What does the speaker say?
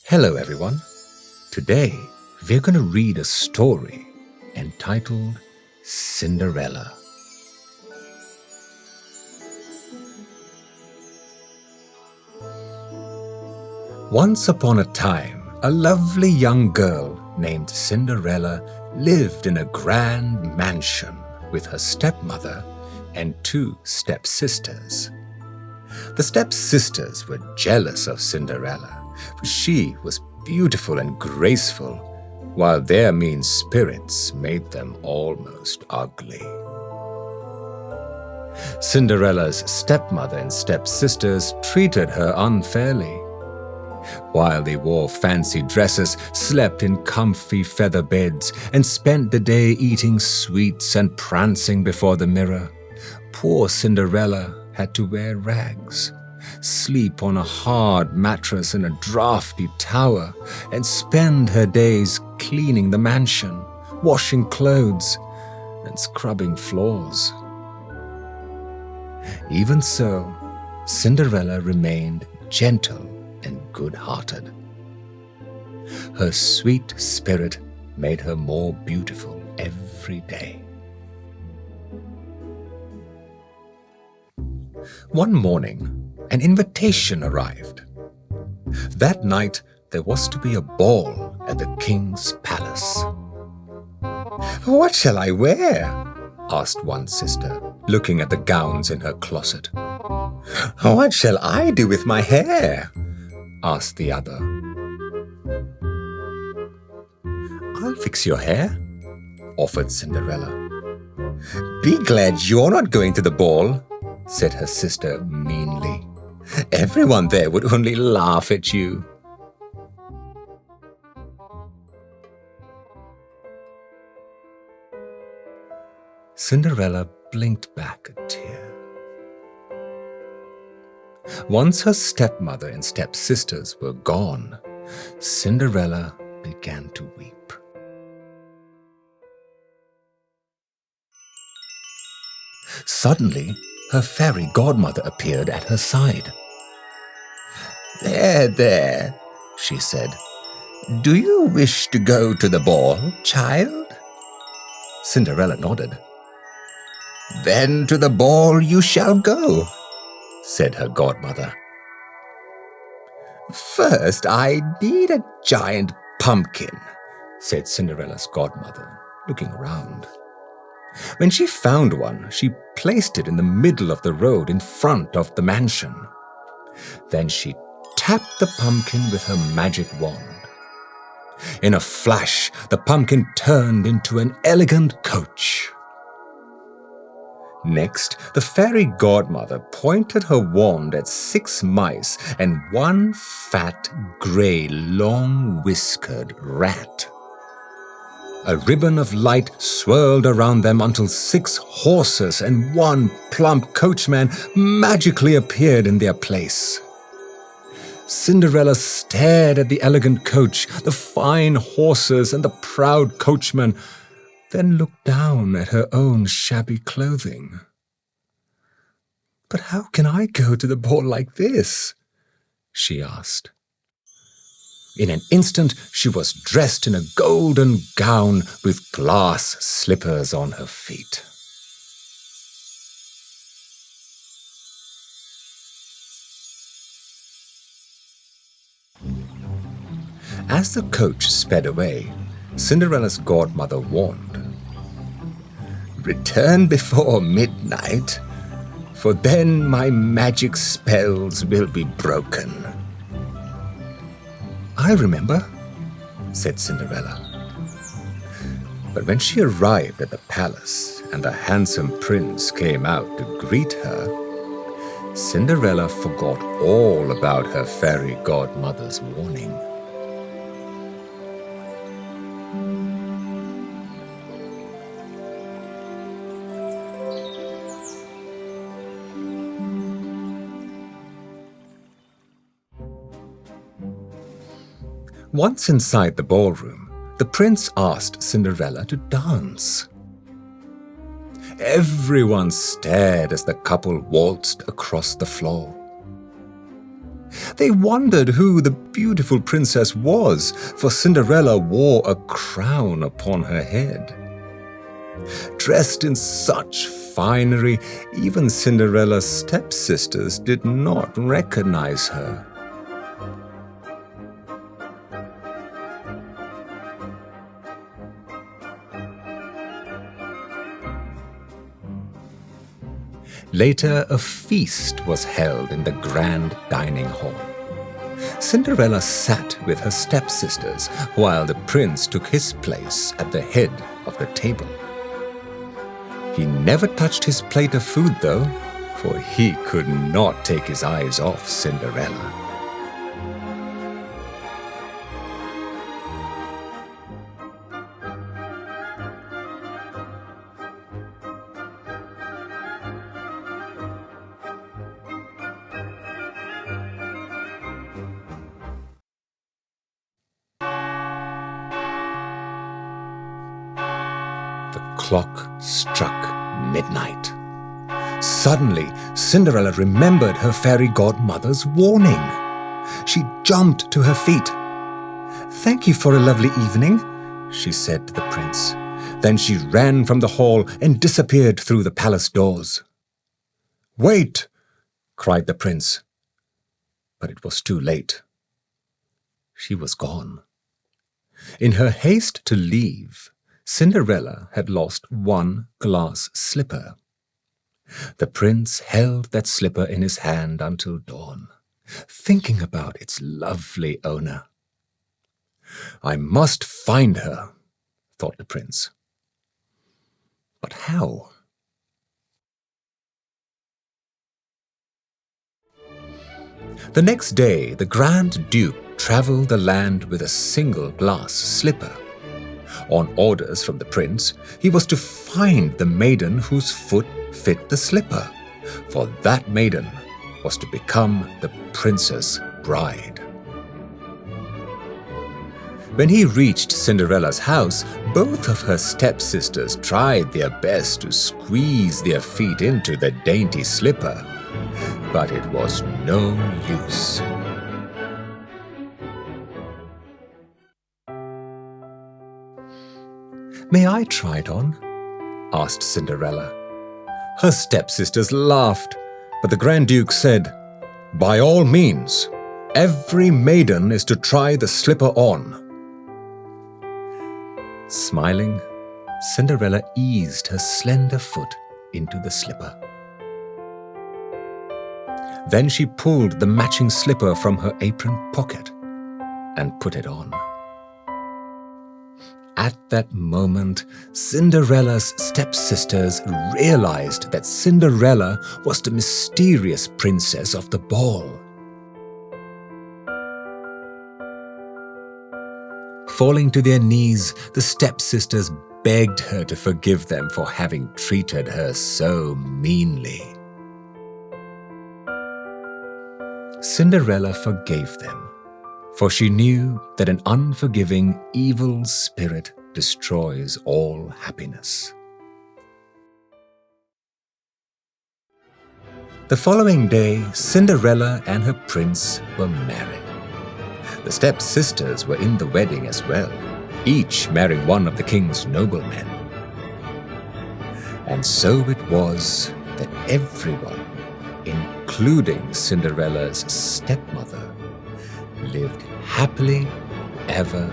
Hello everyone. Today we're going to read a story entitled Cinderella. Once upon a time, a lovely young girl named Cinderella lived in a grand mansion with her stepmother and two stepsisters. The stepsisters were jealous of Cinderella, for she was beautiful and graceful, while their mean spirits made them almost ugly. Cinderella's stepmother and stepsisters treated her unfairly. While they wore fancy dresses, slept in comfy feather beds, and spent the day eating sweets and prancing before the mirror, poor Cinderella had to wear rags, sleep on a hard mattress in a drafty tower, and spend her days cleaning the mansion, washing clothes, and scrubbing floors. Even so, Cinderella remained gentle and good-hearted. Her sweet spirit made her more beautiful every day. One morning, an invitation arrived. That night, there was to be a ball at the king's palace. "What shall I wear?" asked one sister, looking at the gowns in her closet. "What shall I do with my hair?" asked the other. "I'll fix your hair," offered Cinderella. "Be glad you're not going to the ball," said her sister meanly. "Everyone there would only laugh at you." Cinderella blinked back a tear. Once her stepmother and stepsisters were gone, Cinderella began to weep. Suddenly, her fairy godmother appeared at her side. There, she said. "Do you wish to go to the ball, child?" Cinderella nodded. "Then to the ball you shall go," said her godmother. "First, I need a giant pumpkin," said Cinderella's godmother, looking around. When she found one, she placed it in the middle of the road in front of the mansion. Then she tapped the pumpkin with her magic wand. In a flash, the pumpkin turned into an elegant coach. Next, the fairy godmother pointed her wand at 6 mice and one fat, grey, long-whiskered rat. A ribbon of light swirled around them until 6 horses and one plump coachman magically appeared in their place. Cinderella stared at the elegant coach, the fine horses, and the proud coachman, then looked down at her own shabby clothing. "But how can I go to the ball like this?" she asked. In an instant, she was dressed in a golden gown with glass slippers on her feet. As the coach sped away, Cinderella's godmother warned, "Return before midnight, for then my magic spells will be broken." "I'll remember," said Cinderella. But when she arrived at the palace and the handsome prince came out to greet her, Cinderella forgot all about her fairy godmother's warning. Once inside the ballroom, the prince asked Cinderella to dance. Everyone stared as the couple waltzed across the floor. They wondered who the beautiful princess was, for Cinderella wore a crown upon her head. Dressed in such finery, even Cinderella's stepsisters did not recognize her. Later, a feast was held in the grand dining hall. Cinderella sat with her stepsisters while the prince took his place at the head of the table. He never touched his plate of food, though, for he could not take his eyes off Cinderella. The clock struck midnight. Suddenly, Cinderella remembered her fairy godmother's warning. She jumped to her feet. "Thank you for a lovely evening," she said to the prince. Then she ran from the hall and disappeared through the palace doors. "Wait!" cried the prince. But it was too late. She was gone. In her haste to leave, Cinderella had lost one glass slipper. The prince held that slipper in his hand until dawn, thinking about its lovely owner. "I must find her," thought the prince. But how? The next day, the Grand Duke travelled the land with a single glass slipper. On orders from the prince, he was to find the maiden whose foot fit the slipper, for that maiden was to become the prince's bride. When he reached Cinderella's house, both of her stepsisters tried their best to squeeze their feet into the dainty slipper, but it was no use. "May I try it on?" asked Cinderella. Her stepsisters laughed, but the Grand Duke said, "By all means, every maiden is to try the slipper on." Smiling, Cinderella eased her slender foot into the slipper. Then she pulled the matching slipper from her apron pocket and put it on. At that moment, Cinderella's stepsisters realized that Cinderella was the mysterious princess of the ball. Falling to their knees, the stepsisters begged her to forgive them for having treated her so meanly. Cinderella forgave them, for she knew that an unforgiving, evil spirit destroys all happiness. The following day, Cinderella and her prince were married. The stepsisters were in the wedding as well, each marrying one of the king's noblemen. And so it was that everyone, including Cinderella's stepmother, lived happily ever